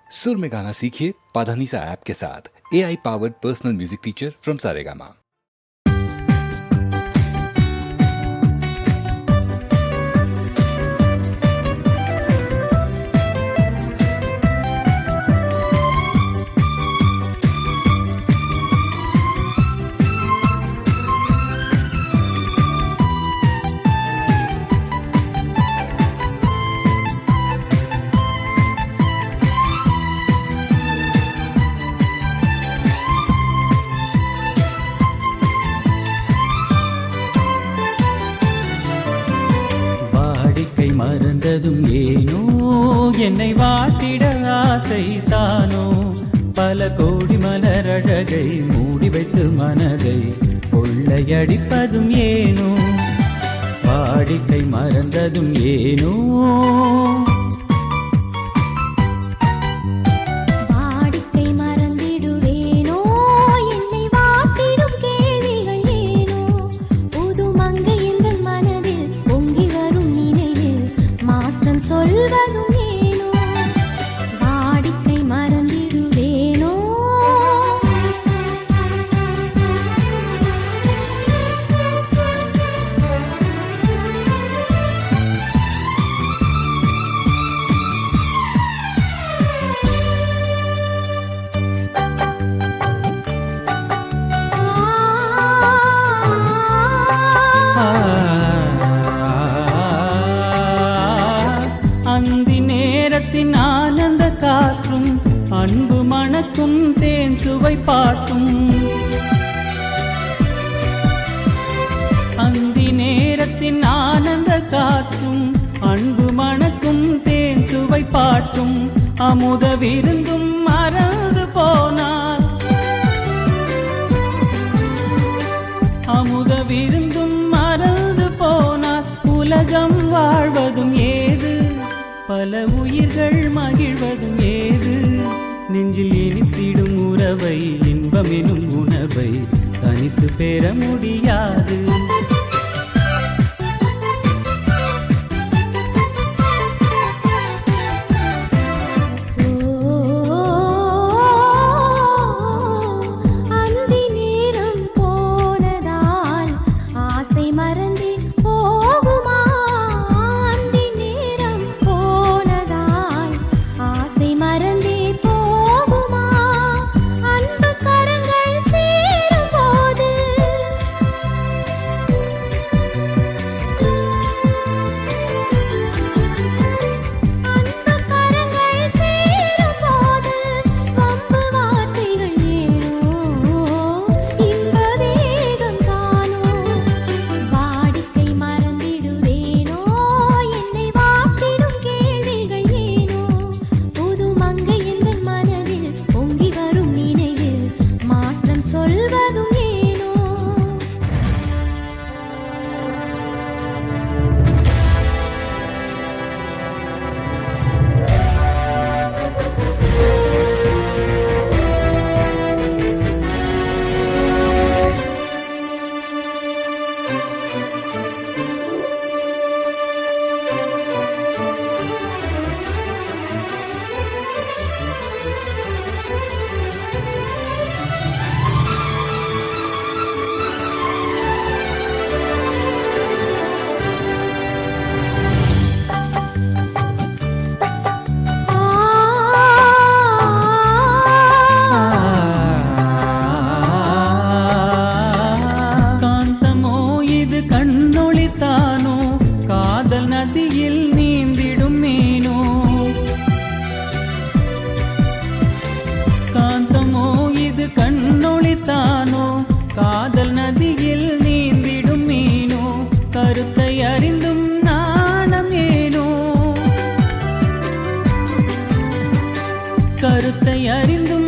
सुर में गाना सीखिए पाधानीसा ऐप के साथ। AI powered personal music teacher from Saregama. மறந்ததும் ஏனோ என்னை வாட்டிட ஆசை தானோ பல கோடி மலரழகை மூடி வைத்து மனதை கொள்ளையடிப்பதும் ஏனோ வாடிக்கை மறந்ததும் ஏனோ சொல்வதும் ஏனோ வாடிக்கை மறந்திடுவேனோ ஆனந்த காற்றும் அன்பு மணக்கும் தேன் சுவை பாட்டும் அந்தி நேரத்தின் ஆனந்த காற்றும் அன்பு மணக்கும் தேன் சுவை பாட்டும் அமுத விருந்தும் மறந்து போனார் அமுத விருந்தும் மறந்து போனார் உலகம் வாழ்வதும் ஏது பல உயிர்கள் மகிழ்வதும் ஏது நெஞ்சில் இனித்திடும் உறவை இன்பமெனும் உணவை தனித்து பெற முடியாது சொல்வதும் ஏனோ நதியில் நீந்திடும் மீனோ காந்தமோ இது கண்ணொளித்தானோ காதல் நதியில் நீந்திடும் மீனோ கருத்தை அறிந்தும் நாணம் ஏனோ கருத்தை அறிந்தும்